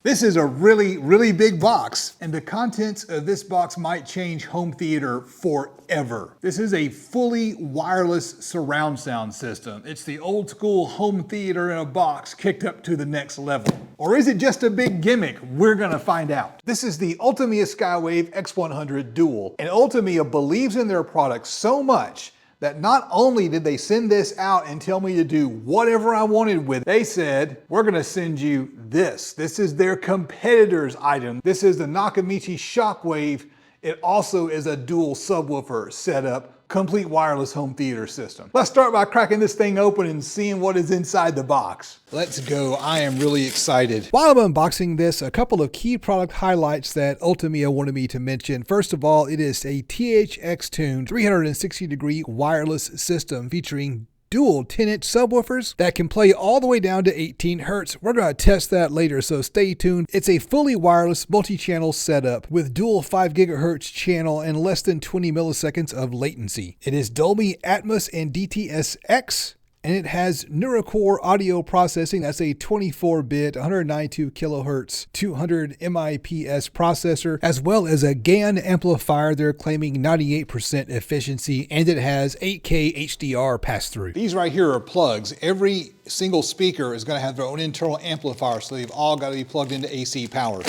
This is a really big box, and the contents of this box might change home theater forever. This is a fully wireless surround sound system. It's the old school home theater in a box kicked up to the next level. Or is it just a big gimmick? We're gonna find out. This is the Ultimea Skywave X100 Dual, and Ultimea believes in their product so much that not only did they send this out and tell me to do whatever I wanted with it, they said, we're gonna send you this. This is their competitor's item. This is the Nakamichi Shockwave. It also is a dual subwoofer setup, complete wireless home theater system. Let's start by cracking this thing open and seeing what is inside the box. Let's go. I am really excited. While I'm unboxing this, a couple of key product highlights that Ultimea wanted me to mention. First of all, it is a THX-tuned 360-degree wireless system featuring dual 10-inch subwoofers that can play all the way down to 18 hertz. We're going to test that later, so stay tuned. It's a fully wireless multi-channel setup with dual 5 gigahertz channel and less than 20 milliseconds of latency. It is Dolby Atmos and DTS:X, and it has Neurocore audio processing. That's a 24-bit, 192 kilohertz, 200 MIPS processor, as well as a GAN amplifier. They're claiming 98% efficiency, and it has 8K HDR pass-through. These right here are plugs. Every single speaker is going to have their own internal amplifier, so they've all got to be plugged into AC power.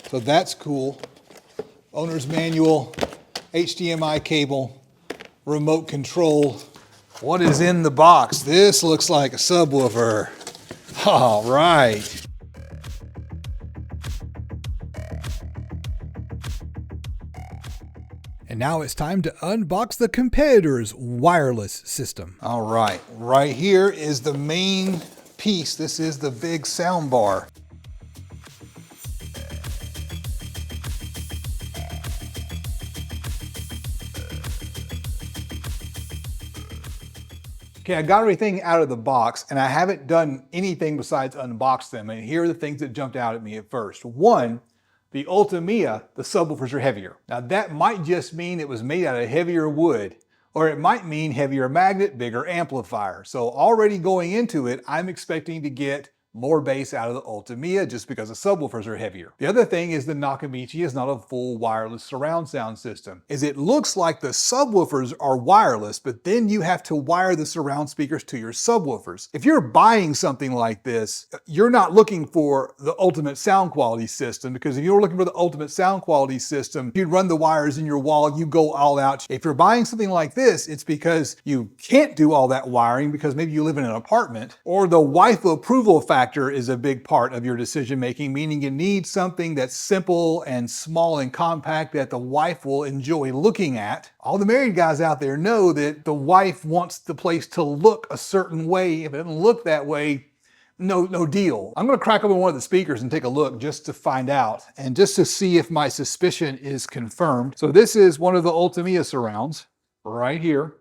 So that's cool. Owner's manual, HDMI cable, remote control. What is in the box? This looks like a subwoofer. All right. And now it's time to unbox the competitor's wireless system. All right, right here is the main piece. This is the big sound bar. Okay, I got everything out of the box and I haven't done anything besides unbox them. And here are the things that jumped out at me at first. One, the Ultimea, the subwoofers are heavier. Now that might just mean it was made out of heavier wood, or it might mean heavier magnet, bigger amplifier. So already going into it, I'm expecting to get more bass out of the Ultimea just because the subwoofers are heavier. The other thing is the Nakamichi is not a full wireless surround sound system. It looks like the subwoofers are wireless, but then you have to wire the surround speakers to your subwoofers. If you're buying something like this, you're not looking for the ultimate sound quality system, because if you were looking for the ultimate sound quality system, you'd run the wires in your wall, you go all out. If you're buying something like this, it's because you can't do all that wiring because maybe you live in an apartment, or the wife approval factor is a big part of your decision making, meaning you need something that's simple and small and compact that the wife will enjoy looking at. All the married guys out there know that the wife wants the place to look a certain way. If it doesn't look that way, no deal. I'm gonna crack open one of the speakers and take a look just to find out and just to see if my suspicion is confirmed. So this is one of the Ultimea surrounds right here.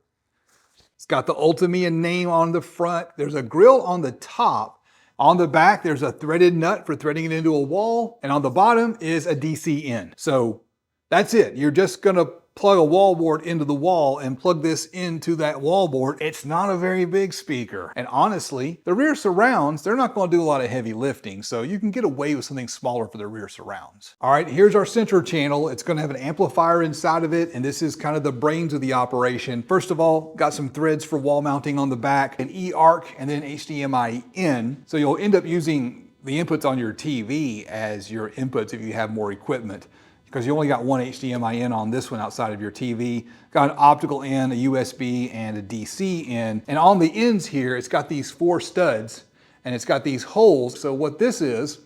It's got the Ultimea name on the front. There's a grill on the top. On the back, there's a threaded nut for threading it into a wall, and on the bottom is a DC in. So that's it. You're just gonna plug a wall board into the wall and plug this into that wall board. It's not a very big speaker. And honestly, the rear surrounds, they're not gonna do a lot of heavy lifting, so you can get away with something smaller for the rear surrounds. All right, here's our center channel. It's gonna have an amplifier inside of it, and this is kind of the brains of the operation. First of all, got some threads for wall mounting on the back, an E-arc, and then HDMI in. So you'll end up using the inputs on your TV as your inputs if you have more equipment, because you only got one HDMI in on this one outside of your TV. Got an optical in, a USB, and a DC in. And on the ends here, it's got these 4 studs, and it's got these holes. So what this is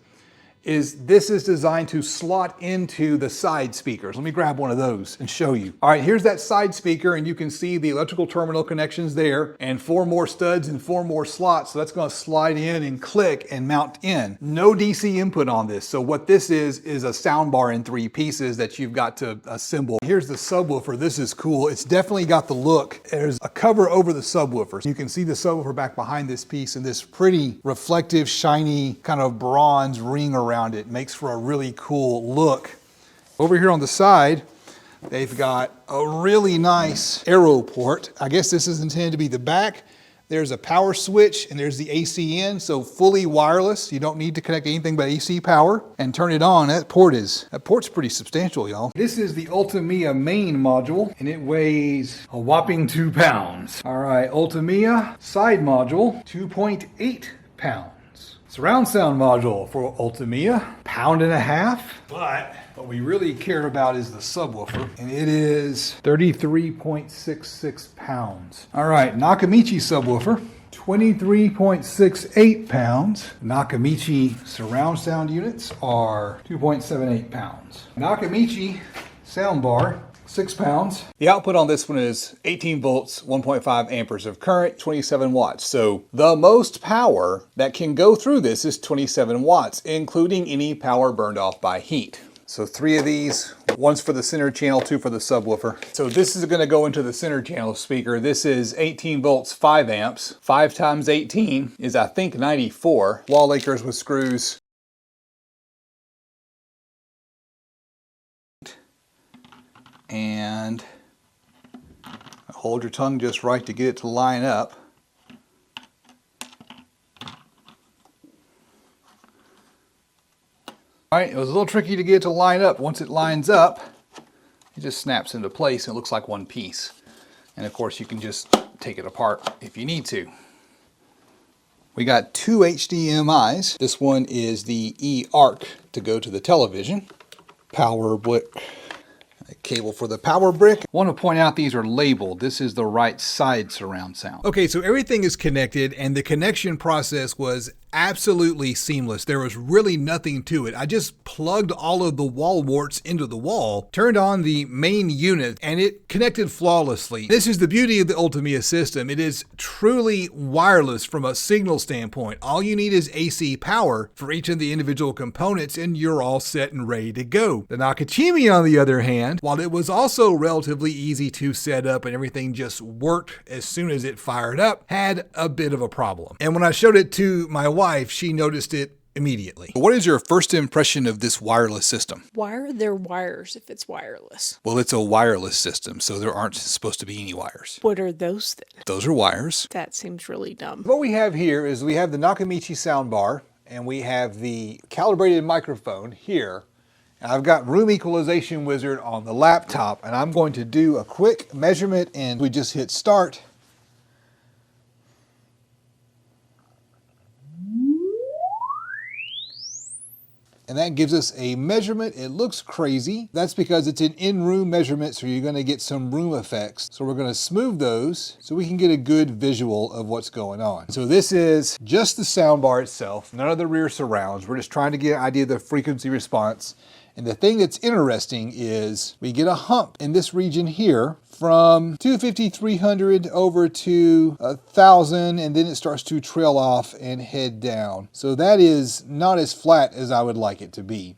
this is designed to slot into the side speakers. Let me grab one of those and show you. All right, here's that side speaker, and you can see the electrical terminal connections there, and 4 more studs and 4 more slots. So that's gonna slide in and click and mount in. No DC input on this. So what this is a sound bar in 3 pieces that you've got to assemble. Here's the subwoofer. This is cool. It's definitely got the look. There's a cover over the subwoofer. You can see the subwoofer back behind this piece, and this pretty reflective, shiny kind of bronze ring around it. Makes for a really cool look. Over here on the side, they've got a really nice arrow port. I guess this is intended to be the back, There's a power switch and there's the AC in, so fully wireless. You don't need to connect anything but AC power and turn it on. That port's pretty substantial, y'all. This is the Ultimea main module and it weighs a whopping 2 pounds. All right, Ultimea side module, 2.8 pounds. Surround sound module for Ultimea, 1.5 pounds. But what we really care about is the subwoofer, and it is 33.66 pounds. All right, Nakamichi subwoofer, 23.68 pounds. Nakamichi surround sound units are 2.78 pounds. Nakamichi soundbar, 6 pounds. The output on this one is 18 volts, 1.5 amperes of current, 27 watts. So the most power that can go through this is 27 watts, including any power burned off by heat. So 3 of these, one's for the center channel, 2 for the subwoofer. So this is gonna go into the center channel speaker. This is 18 volts, 5 amps. 5 times 18 is, I think, 94. Wall anchors with screws. And hold your tongue just right to get it to line up. All right, it was a little tricky to get it to line up. Once it lines up, it just snaps into place and it looks like one piece. And of course you can just take it apart if you need to. We got 2 HDMIs. This one is the eARC to go to the television. Power brick. A cable for the power brick. I want to point out these are labeled. This is the right side surround sound. Okay, so everything is connected and the connection process was absolutely seamless. There was really nothing to it. I just plugged all of the wall warts into the wall, turned on the main unit, and it connected flawlessly. This is the beauty of the Ultimea system. It is truly wireless from a signal standpoint. All you need is AC power for each of the individual components and you're all set and ready to go. The Nakachimi, on the other hand, while it was also relatively easy to set up and everything just worked as soon as it fired up, had a bit of a problem. And when I showed it to my wife, she noticed it immediately. What is your first impression of this wireless system? Why are there wires if it's wireless? Well, it's a wireless system, so there aren't supposed to be any wires. What are those then? Those are wires. That seems really dumb. What we have here is we have the Nakamichi soundbar and we have the calibrated microphone here. And I've got Room Equalization Wizard on the laptop and I'm going to do a quick measurement and we just hit start. And that gives us a measurement. It looks crazy. That's because it's an in-room measurement, so you're going to get some room effects. So we're going to smooth those so we can get a good visual of what's going on. So this is just the soundbar itself, none of the rear surrounds. We're just trying to get an idea of the frequency response. And the thing that's interesting is we get a hump in this region here from 250, 300 over to 1,000, and then it starts to trail off and head down. So that is not as flat as I would like it to be.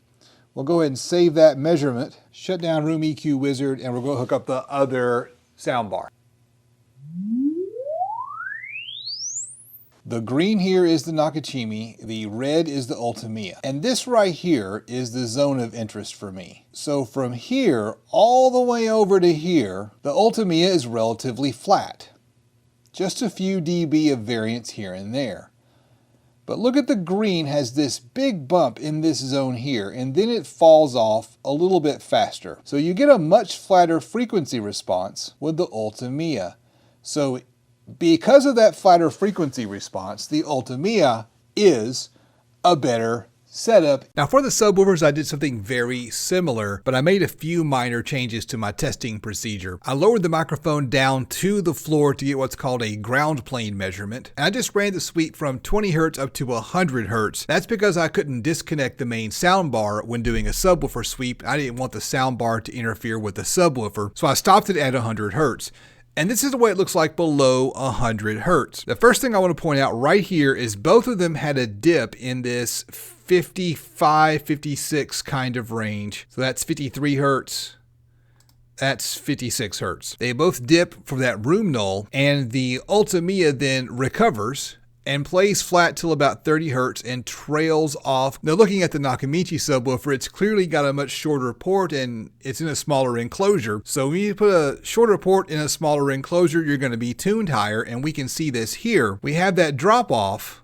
We'll go ahead and save that measurement, shut down Room EQ Wizard, and we'll go hook up the other soundbar. The green here is the Nakachimi, the red is the Ultimea. And this right here is the zone of interest for me. So from here all the way over to here, the Ultimea is relatively flat. Just a few dB of variance here and there. But look at the green has this big bump in this zone here, and then it falls off a little bit faster. So you get a much flatter frequency response with the Ultimea. So because of that flatter frequency response, the Ultimea is a better setup. Now for the subwoofers, I did something very similar, but I made a few minor changes to my testing procedure. I lowered the microphone down to the floor to get what's called a ground plane measurement. And I just ran the sweep from 20 Hertz up to 100 Hertz. That's because I couldn't disconnect the main soundbar when doing a subwoofer sweep. I didn't want the soundbar to interfere with the subwoofer, so I stopped it at 100 Hertz. And this is the way it looks like below 100 Hertz. The first thing I want to point out right here is both of them had a dip in this 55, 56 kind of range. So that's 53 Hertz. That's 56 Hertz. They both dip from that room null, and the Ultimea then recovers and plays flat till about 30 hertz and trails off. Now looking at the Nakamichi subwoofer, it's clearly got a much shorter port and it's in a smaller enclosure. So when you put a shorter port in a smaller enclosure, you're going to be tuned higher, and we can see this here. We have that drop off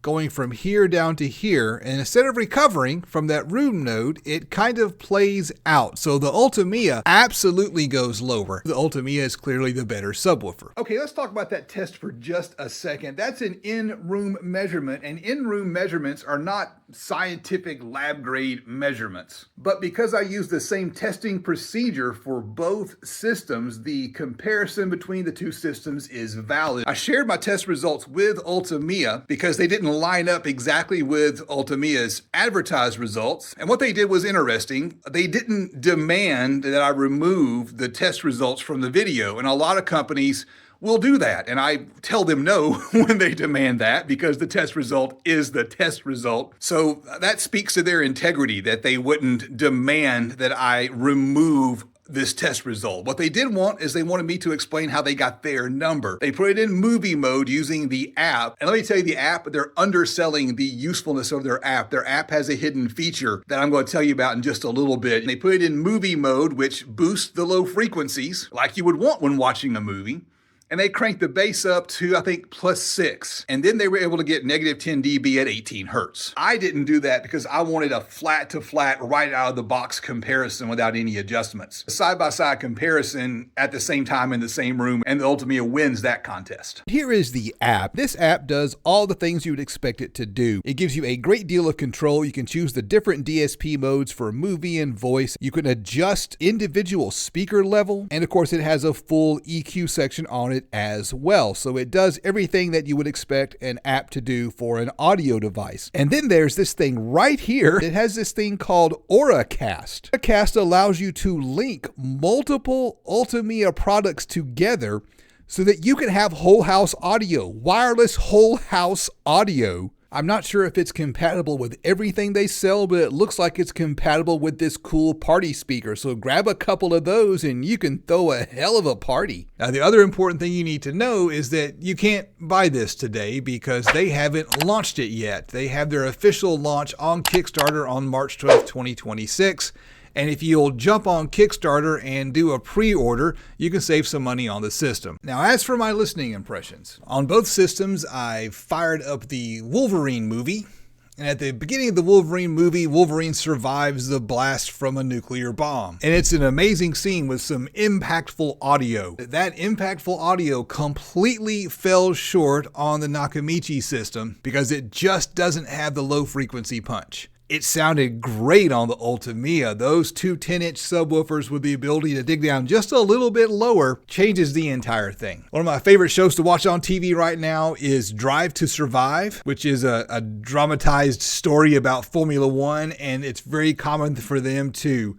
going from here down to here, and instead of recovering from that room node, it kind of plays out. So the Ultimea absolutely goes lower. The Ultimea is clearly the better subwoofer. Okay, let's talk about that test for just a second. That's an in-room measurement, and in-room measurements are not scientific lab-grade measurements. But because I use the same testing procedure for both systems, the comparison between the two systems is valid. I shared my test results with Ultimea because they didn't line up exactly with Ultimea's advertised results. And what they did was interesting. They didn't demand that I remove the test results from the video. And a lot of companies will do that. And I tell them no when they demand that, because the test result is the test result. So that speaks to their integrity, that they wouldn't demand that I remove this test result. What they did want is they wanted me to explain how they got their number. They put it in movie mode using the app. And let me tell you, the app, they're underselling the usefulness of their app. Their app has a hidden feature that I'm going to tell you about in just a little bit. And they put it in movie mode, which boosts the low frequencies like you would want when watching a movie. And they cranked the bass up to, I think, +6. And then they were able to get -10 dB at 18 hertz. I didn't do that because I wanted a flat to flat, right out of the box comparison without any adjustments. A side-by-side comparison at the same time in the same room, and the Ultimea wins that contest. Here is the app. This app does all the things you would expect it to do. It gives you a great deal of control. You can choose the different DSP modes for movie and voice. You can adjust individual speaker level. And of course, it has a full EQ section on it as well. So it does everything that you would expect an app to do for an audio device. And then there's this thing right here. It has this thing called AuraCast. AuraCast allows you to link multiple Ultimea products together so that you can have whole house audio, wireless whole house audio. I'm not sure if it's compatible with everything they sell, but it looks like it's compatible with this cool party speaker. So grab a couple of those and you can throw a hell of a party. Now, the other important thing you need to know is that you can't buy this today because they haven't launched it yet. They have their official launch on Kickstarter on March 12th, 2026. And if you'll jump on Kickstarter and do a pre-order, you can save some money on the system. Now, as for my listening impressions, on both systems, I fired up the Wolverine movie. And at the beginning of the Wolverine movie, Wolverine survives the blast from a nuclear bomb. And it's an amazing scene with some impactful audio. That impactful audio completely fell short on the Nakamichi system because it just doesn't have the low frequency punch. It sounded great on the Ultimea. Those two 10-inch subwoofers with the ability to dig down just a little bit lower changes the entire thing. One of my favorite shows to watch on TV right now is Drive to Survive, which is a dramatized story about Formula One, and it's very common for them to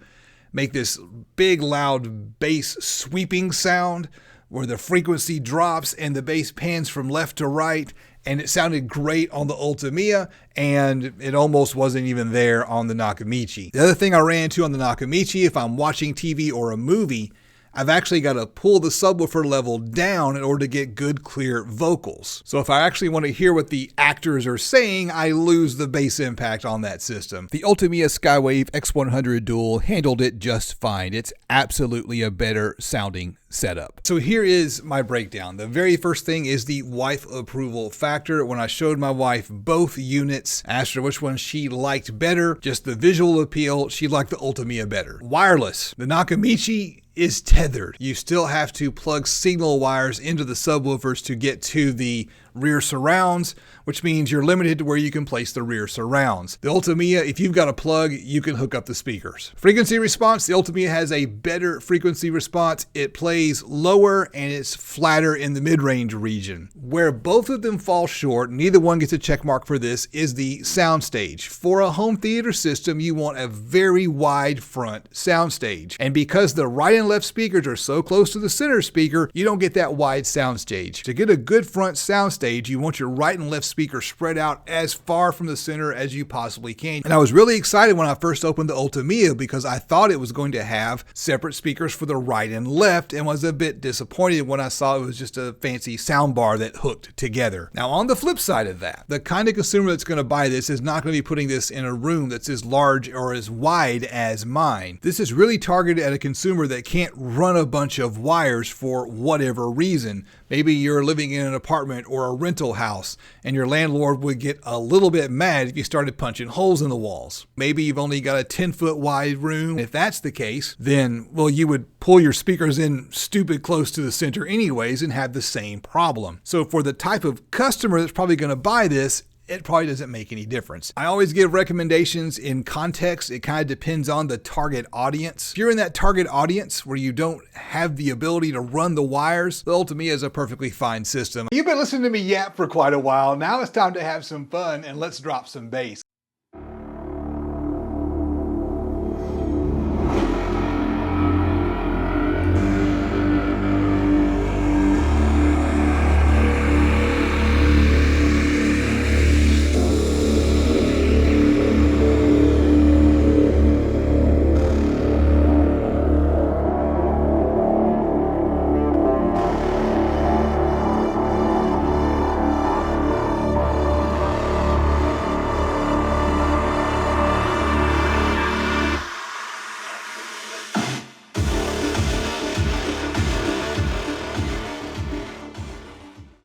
make this big, loud bass sweeping sound where the frequency drops and the bass pans from left to right. And it sounded great on the Ultimea, and it almost wasn't even there on the Nakamichi. The other thing I ran into on the Nakamichi, if I'm watching TV or a movie, I've actually got to pull the subwoofer level down in order to get good, clear vocals. So if I actually want to hear what the actors are saying, I lose the bass impact on that system. The Ultimea Skywave X100 Dual handled it just fine. It's absolutely a better sounding setup. So here is my breakdown. The very first thing is the wife approval factor. When I showed my wife both units, asked her which one she liked better, just the visual appeal, she liked the Ultimea better. Wireless. The Nakamichi is tethered. You still have to plug signal wires into the subwoofers to get to the rear surrounds, which means you're limited to where you can place the rear surrounds. The Ultimea, if you've got a plug, you can hook up the speakers. Frequency response, the Ultimea has a better frequency response. It plays lower and it's flatter in the mid-range region. Where both of them fall short, neither one gets a check mark for this, is the soundstage. For a home theater system, you want a very wide front soundstage. And because the right and left speakers are so close to the center speaker, you don't get that wide soundstage. To get a good front soundstage, stage, you want your right and left speaker spread out as far from the center as you possibly can. And I was really excited when I first opened the Ultimea because I thought it was going to have separate speakers for the right and left, and was a bit disappointed when I saw it was just a fancy sound bar that hooked together. Now, on the flip side of that, the kind of consumer that's going to buy this is not going to be putting this in a room that's as large or as wide as mine. This is really targeted at a consumer that can't run a bunch of wires for whatever reason. Maybe you're living in an apartment or a rental house and your landlord would get a little bit mad if you started punching holes in the walls. Maybe you've only got a 10-foot wide room. If that's the case, then, well, you would pull your speakers in stupid close to the center anyways and have the same problem. So for the type of customer that's probably going to buy this, it probably doesn't make any difference. I always give recommendations in context. It kind of depends on the target audience. If you're in that target audience where you don't have the ability to run the wires, the Ultimea is a perfectly fine system. You've been listening to me yap for quite a while. Now it's time to have some fun and let's drop some bass.